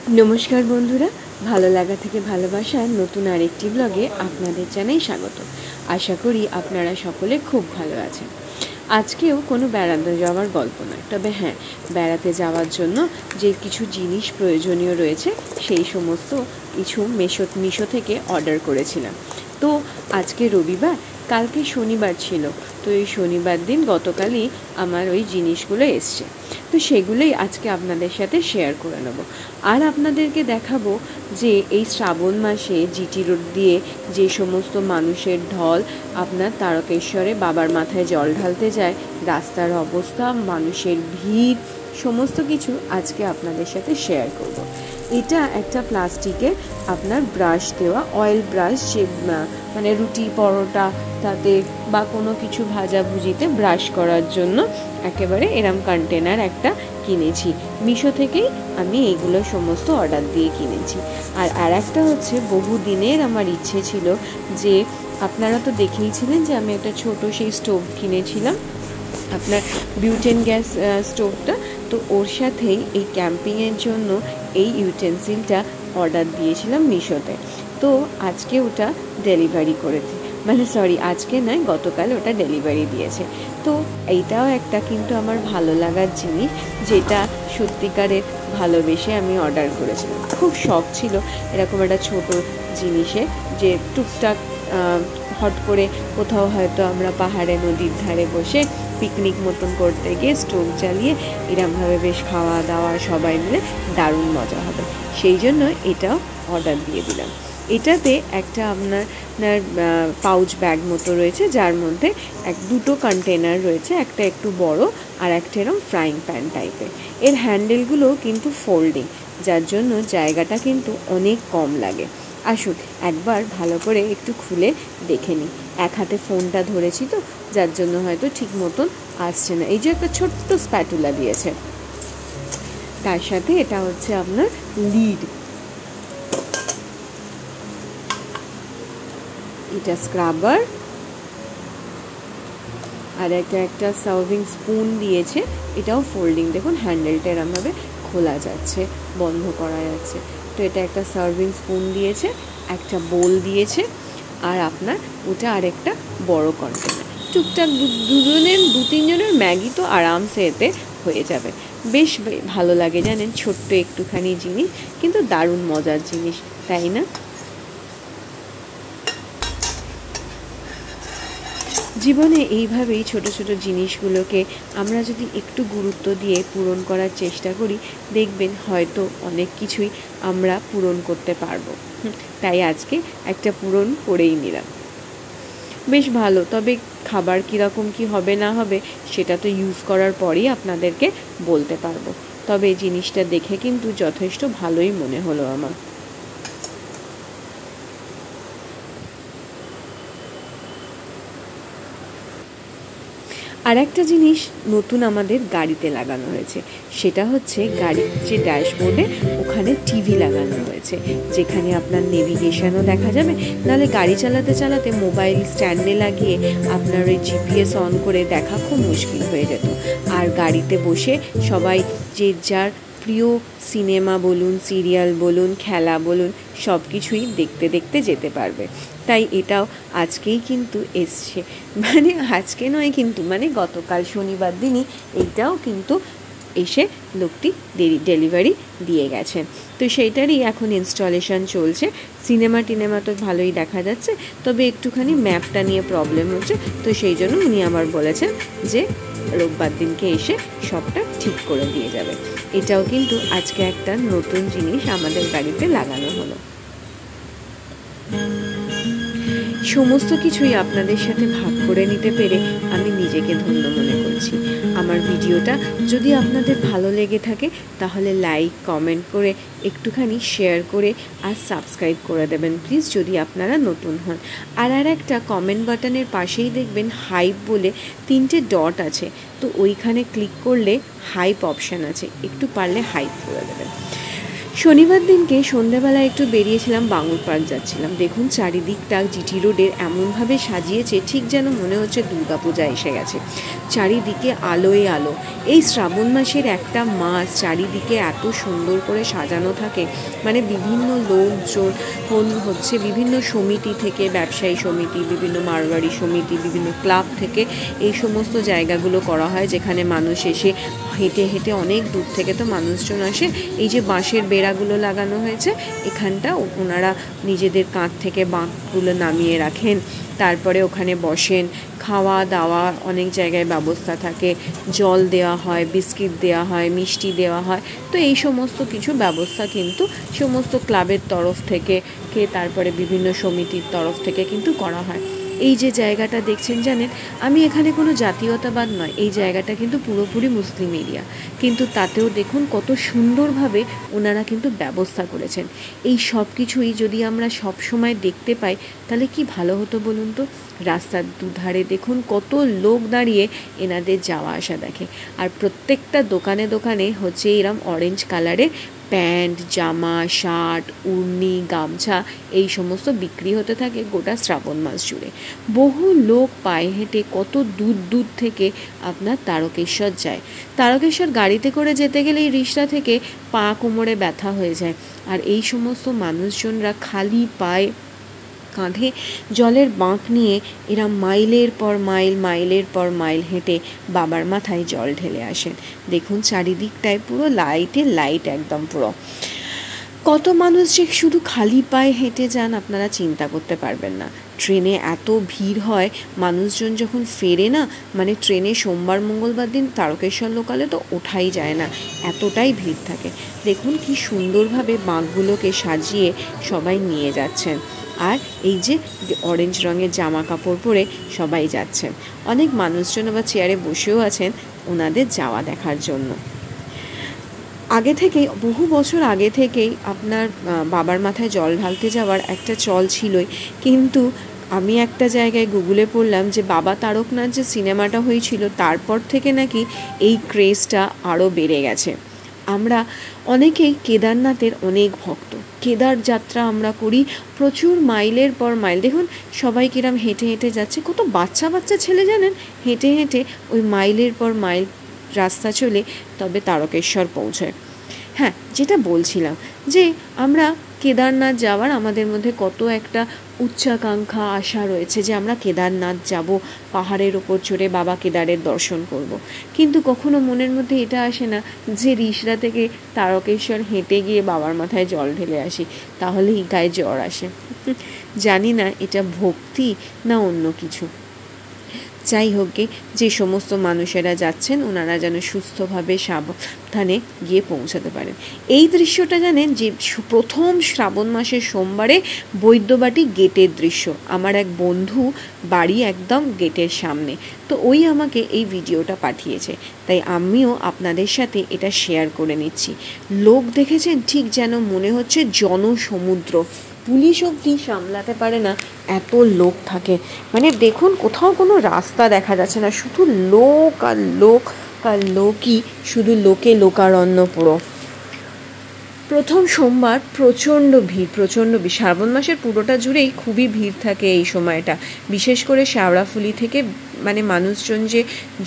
नमस्कार बंधुरा भालो लागा थेके भालोबासार नतून आरेकटी ब्लगे आपनादेर जानाई स्वागत। आशा करी आपनारा सकले खूब भालो आछेन। आजकेও कोनो बेड़ाते जाওয়ার गल्प नय, तबे हाँ बेड़ाते जाওয়ার जन्य जे किछु जिनिस प्रयोजनीय रयेछे सेई समस्त किछु मिशो थेके अर्डार करेछिलाम। तो आज के रविवार कल के शनिवार छिलो, तो ये शनिवार दिन गतकालई आमार ओई जिनिसगुलो एसेछे, तो सेगुलोई आज के आपनादेर साथे शेयर करे नेब। और आपनादेरके देखाबो जे এই শ্রাবণ মাসে জিটি রোড দিয়ে যে সমস্ত মানুষের ঢল আপনার তারকেশ্বরে বাবার মাথায় জল ঢালতে যায়, রাস্তার অবস্থা, মানুষের ভিড়, সমস্ত কিছু আজকে আপনাদের সাথে শেয়ার করব। এটা একটা প্লাস্টিকের আপনার ব্রাশ দেওয়া অয়েল ব্রাশ, যে মানে রুটি পরোটা তাতে বা কোনো কিছু ভাজাভুজিতে ব্রাশ করার জন্য একেবারে এরম কন্টেনার একটা কিনেছি। মিশো থেকেই আমি এইগুলো সমস্ত অর্ডার দিয়ে কিনেছি। আর একটা হচ্ছে বহুদিনের আমার ইচ্ছে ছিল যে আপনারা তো দেখেইছিলেন যে আমি একটা ছোট সেই স্টোভ কিনেছিলাম, আপনার বিউটেন গ্যাস স্টোভটা, তো ওর সাথেই এই ক্যাম্পিংয়ের জন্য এই ইউটেন্সিলটা অর্ডার দিয়েছিলাম মিশোতে। তো আজকে ওটা ডেলিভারি করেছে, মানে সরি আজকে নয় গতকাল ওটা ডেলিভারি দিয়েছে। তো এইটাও একটা কিন্তু আমার ভালো লাগার জিনিস, যেটা সত্যিকারের ভালোবেসে আমি অর্ডার করেছিলাম। খুব শখ ছিল এরকম একটা ছোট জিনিসে, যে টুকটাক হট করে কোথাও হয়তো আমরা পাহাড়ে নদীর ধারে বসে পিকনিক মতন করতে গিয়ে স্টোভ জ্বালিয়ে এরমভাবে বেশ খাওয়া দাওয়া সবাই মিলে দারুণ মজা হবে, সেই জন্য এটাও অর্ডার দিয়ে দিলাম। এটাতে একটা আপনার পাউচ ব্যাগ মতো রয়েছে, যার মধ্যে দুটো কন্টেনার রয়েছে, একটা একটু বড় আর একটা এরকম ফ্রাইং প্যান টাইপের। এর হ্যান্ডেলগুলো কিন্তু ফোল্ডিং, যার জন্য জায়গাটা কিন্তু অনেক কম লাগে। আসুন একবার ভালো করে একটু খুলে দেখে নিই। এক হাতে ফোনটা ধরেছি তো যার জন্য হয়তো ঠিক মতন আসছে না। এই যে একটা ছোট্ট স্প্যাটুলা দিয়েছে, তার সাথে এটা হচ্ছে আপনার লিড, এটা স্ক্রাবার, আর একটা সার্ভিং স্পুন দিয়েছে, এটাও ফোল্ডিং। দেখুন হ্যান্ডেলটা এরমভাবে খোলা যাচ্ছে, বন্ধ করা যাচ্ছে। তো এটা একটা সার্ভিং স্পুন দিয়েছে, একটা বোল দিয়েছে, আর আপনার ওটা আরেকটা বড় কন্টেনার। টুকটাক দু তিনজনের ম্যাগি তো আরামসে এতে হয়ে যাবে। বেশ ভালো লাগে জানেন, ছোট্ট একটুখানি জিনিস কিন্তু দারুণ মজার জিনিস, তাই না? জীবনে এইভাবেই ছোট ছোট জিনিসগুলোকে আমরা যদি একটু গুরুত্ব দিয়ে পূরণ করার চেষ্টা করি, দেখবেন হয়তো অনেক কিছুই আমরা পূরণ করতে পারবো। তাই আজকে একটা পূরণ করেই নিলাম, বেশ ভালো। তবে খাবার কীরকম কী হবে না হবে সেটা তো ইউজ করার পরেই আপনাদেরকে বলতে পারবো। তবে জিনিসটা দেখে কিন্তু যথেষ্ট ভালোই মনে হলো আমার। আর একটা জিনিস নতুন আমাদের গাড়িতে লাগানো হয়েছে, সেটা হচ্ছে গাড়ির যে ড্যাশবোর্ডে ওখানে টিভি লাগানো হয়েছে, যেখানে আপনার নেভিগেশনও দেখা যাবে। নাহলে গাড়ি চালাতে চালাতে মোবাইল স্ট্যান্ডে লাগিয়ে আপনার ওই জিপিএস অন করে দেখা খুব মুশকিল হয়ে যেত। আর গাড়িতে বসে সবাই যে যার প্রিয় সিনেমা বলুন, সিরিয়াল বলুন, খেলা বলুন, সব কিছুই দেখতে দেখতে যেতে পারবে। তাই এটাও আজকেই কিন্তু এসছে, মানে আজকে নয় কিন্তু, মানে গতকাল শনিবার দিনই এইটাও কিন্তু এসে লোকটি ডেলিভারি দিয়ে গেছেন। তো সেইটারই এখন ইনস্টলেশন চলছে। সিনেমা টিনেমা তো ভালোই দেখা যাচ্ছে, তবে একটুখানি ম্যাপটা নিয়ে প্রবলেম হচ্ছে। তো সেই জন্য উনি আমার বলেছেন যে রোববার দিনকে এসে সবটা ঠিক করে দিয়ে যাবে। এটাও কিন্তু আজকে একটা নতুন জিনিস আমাদের গাড়িতে লাগানো হলো। সমস্ত কিছুই আপনাদের সাথে ভাগ করে নিতে পেরে আমি নিজেকে ধন্য মনে করছি। আমার ভিডিওটা যদি আপনাদের ভালো লেগে থাকে তাহলে লাইক কমেন্ট করে একটুখানি শেয়ার করে আর সাবস্ক্রাইব করে দেবেন প্লিজ, যদি আপনারা নতুন হন। আর একটা কমেন্ট বাটনের পাশেই দেখবেন হাইপ বলে 3টে ডট আছে, তো ওইখানে ক্লিক করলে হাইপ অপশান আছে, একটু পারলে হাইপ করে দেবেন। শনিবার দিনকে সন্ধ্যেবেলা একটু বেরিয়েছিলাম, বাঙুর পার্ক যাচ্ছিলাম। দেখুন চারিদিকটা জিটি রোডের এমনভাবে সাজিয়েছে ঠিক যেন মনে হচ্ছে দুর্গাপূজা এসে গেছে। চারিদিকে আলোয় আলো। এই শ্রাবণ মাসের একটা মাস চারিদিকে এত সুন্দর করে সাজানো থাকে, মানে বিভিন্ন লোকজন হচ্ছে বিভিন্ন সমিতি থেকে, ব্যবসায়ী সমিতি, বিভিন্ন মারোয়ারি সমিতি, বিভিন্ন ক্লাব থেকে এই সমস্ত জায়গাগুলো করা হয়, যেখানে মানুষ এসে হেঁটে হেঁটে অনেক দূর থেকে তো মানুষজন আসে। এই যে বাঁশের বেড়াগুলো লাগানো হয়েছে, এখানটা ওনারা নিজেদের কাঁধ থেকে বাঁকগুলো নামিয়ে রাখেন, তারপরে ওখানে বসেন। খাওয়া দাওয়া অনেক জায়গায় ব্যবস্থা থাকে, জল দেওয়া হয়, বিস্কিট দেওয়া হয়, মিষ্টি দেওয়া হয়। তো এই সমস্ত কিছু ব্যবস্থা কিন্তু সমস্ত ক্লাবের তরফ থেকে তারপরে বিভিন্ন সমিতির তরফ থেকে কিন্তু করা হয়। এই যে জায়গাটা দেখছেন, জানেন আমি এখানে কোনো জাতীয়তাবাদ নয়, এই জায়গাটা কিন্তু পুরোপুরি মুসলিম এরিয়া, কিন্তু তাতেও দেখুন কত সুন্দরভাবে ওনারা কিন্তু ব্যবস্থা করেছেন। এই সব কিছুই যদি আমরা সব সময় দেখতে পাই তাহলে কি ভালো হতো বলুন তো। রাস্তার দুধারে দেখুন কত লোক দাঁড়িয়ে এনাদের যাওয়া আসা দেখে, আর প্রত্যেকটা দোকানে দোকানে হচ্ছে এরম অরেঞ্জ কালারের প্যান্ট, জামা, শার্ট, উড়নি, গামছা এই সমস্ত বিক্রি হতে থাকে গোটা শ্রাবণ মাস জুড়ে। বহু লোক পায়ে হেঁটে কত দূর দূর থেকে আপনার তারকেশ্বর যায়। তারকেশ্বর গাড়িতে করে যেতে গেলে এই রিকশা থেকে পা কোমরে ব্যথা হয়ে যায়, আর এই সমস্ত মানুষজনরা খালি পায়ে কাঁধে জলের বাঁক নিয়ে এরা মাইলের পর মাইল হেঁটে বাবার মাথায় জল ঢেলে আসেন। দেখুন চারিদিকটায় পুরো লাইটের লাইট, একদম পুরো। কত মানুষ যে শুধু খালি পায়ে হেঁটে যান আপনারা চিন্তা করতে পারবেন না। ট্রেনে এত ভিড় হয়, মানুষজন যখন ফেরে না, মানে ট্রেনে সোমবার মঙ্গলবার দিন তারকেশ্বর লোকালে তো ওঠাই যায় না, এতটাই ভিড় থাকে। দেখুন কি সুন্দরভাবে বাঁকগুলোকে সাজিয়ে সবাই নিয়ে যাচ্ছেন, আর এই যে অরেঞ্জ রঙের জামা কাপড় পরে সবাই যাচ্ছেন। অনেক মানুষজন আবার চেয়ারে বসেও আছেন ওনাদের যাওয়া দেখার জন্য। আগে থেকেই, বহু বছর আগে থেকেই আপনার বাবার মাথায় জল ঢালতে যাওয়ার একটা চল ছিলই, কিন্তু আমি একটা জায়গায় গুগলে পড়লাম যে বাবা তারকনাথ যে সিনেমাটা হয়েছিল তারপর থেকে নাকি এই ক্রেজটা আরও বেড়ে গেছে। আমরা অনেকেই কেদারনাথের অনেক ভক্ত, কেদার যাত্রা আমরা করি প্রচুর মাইলের পর মাইল। দেখুন সবাই কিরম হেঁটে হেঁটে যাচ্ছে, কত বাচ্চা বাচ্চা ছেলে জানেন হেঁটে হেঁটে ওই মাইলের পর মাইল রাস্তা চলে তবে তারকেশ্বর পৌঁছায়। হ্যাঁ, যেটা বলছিলাম যে আমরা কেদারনাথ যাওয়ার আমাদের মধ্যে কত একটা উচ্চাকাঙ্ক্ষা আশা রয়েছে যে আমরা কেদারনাথ যাব, পাহাড়ের ওপর চড়ে বাবা কেদারের দর্শন করব। কিন্তু কখনো মনের মধ্যে এটা আসে না যে রিষড়া থেকে তারকেশ্বর হেঁটে গিয়ে বাবার মাথায় জল ঢেলে আসি, তাহলেই গায়ে জ্বর আসে। জানি না এটা ভক্তি না অন্য কিছু। যাই হোক গে, যে সমস্ত মানুষেরা যাচ্ছেন ওনারা যেন সুস্থভাবে সাবধানে গিয়ে পৌঁছাতে পারেন। এই দৃশ্যটা জানেন যে প্রথম শ্রাবণ মাসের সোমবারে বৈদ্যবাটি গেটের দৃশ্য। আমার এক বন্ধু বাড়ি একদম গেটের সামনে, তো ওই আমাকে এই ভিডিওটা পাঠিয়েছে, তাই আমিও আপনাদের সাথে এটা শেয়ার করে নিচ্ছি। লোক দেখেছেন ঠিক যেন মনে হচ্ছে জনসমুদ্র, পুলিশ অবধি সামলাতে পারে না, এত লোক থাকে। মানে দেখুন কোথাও কোনো রাস্তা দেখা যাচ্ছে না, শুধু লোক আর লোক আর লোকই, শুধু লোকে লোকারণ্য পুরো। প্রথম সোমবার প্রচণ্ড ভিড়, শ্রাবণ মাসের পুরোটা জুড়েই খুবই ভিড় থাকে এই সময়টা, বিশেষ করে শেওড়াফুলি থেকে মানে মানুষজন যে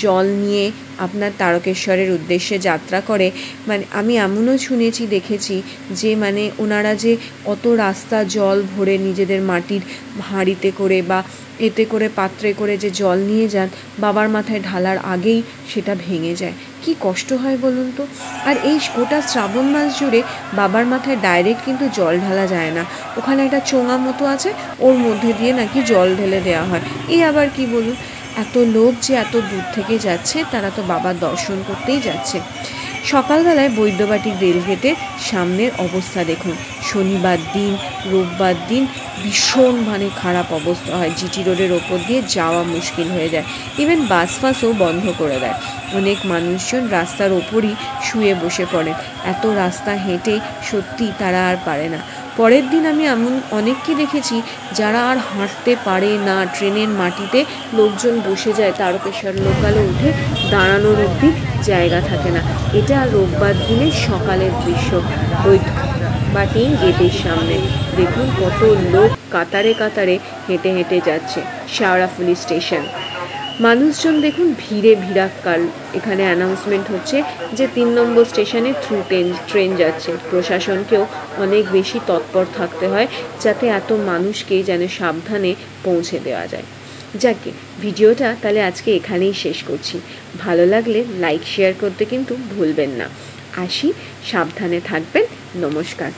জল নিয়ে আপনার তারকেশ্বরের উদ্দেশ্যে যাত্রা করে। মানে আমি এমনও শুনেছি, দেখেছি যে মানে ওনারা যে অত রাস্তা জল ভরে নিজেদের মাটির হাঁড়িতে করে বা এতে করে পাত্রে করে যে জল নিয়ে যান, বাবার মাথায় ঢালার আগেই সেটা ভেঙে যায়। কি কষ্ট হয় বলুন তো। আর এই গোটা শ্রাবণ মাস জুড়ে বাবার মাথায় ডাইরেক্ট কিন্তু জল ঢালা যায় না, ওখানে একটা চোঙা মতো আছে, ওর মধ্যে দিয়ে নাকি জল ঢেলে দেওয়া হয়। এই আবার কি বলুন, এত লোক যে এত দূর থেকে যাচ্ছে, তারা তো বাবার দর্শন করতেই যাচ্ছে। সকালবেলায় বৈদ্যবাটির রেলগেটের সামনের অবস্থা দেখুন, শনিবার দিন রোববার দিন ভীষণ মানে খারাপ অবস্থা হয়, জিটি রোডের ওপর দিয়ে যাওয়া মুশকিল হয়ে যায়, ইভেন বাস ফাসও বন্ধ করে দেয়। অনেক মানুষজন রাস্তার ওপরই শুয়ে বসে পড়েন, এত রাস্তা হেঁটে সত্যি তারা আর পারে না। পরের দিন আমি এমন অনেককে দেখেছি যারা আর হাঁটতে পারে না, ট্রেনের মাটিতে লোকজন বসে যায়, তারকেশ্বর লোকালে উঠে দাঁড়ানোর অবধি জায়গা থাকে না। এটা রোববার দিনের সকালের দৃশ্য বাটিং গেটের সামনে দেখুন কত লোক কাতারে কাতারে হেঁটে হেঁটে যাচ্ছে। শেওড়াফুলি স্টেশন, মানুষজন দেখুন ভিড়ে ভিড়াক্কাল। এখানে অ্যানাউন্সমেন্ট হচ্ছে যে 3 নম্বর স্টেশনে থ্রু ট্রেন যাচ্ছে। প্রশাসনকেও অনেক বেশি তৎপর থাকতে হয় যাতে এত মানুষকে যেন সাবধানে পৌঁছে দেওয়া যায়। যাকে ভিডিওটা তাহলে আজকে এখানেই শেষ করছি। ভালো লাগলে লাইক শেয়ার করতে কিন্তু ভুলবেন না। আসি, সাবধানে থাকবেন। নমস্কার।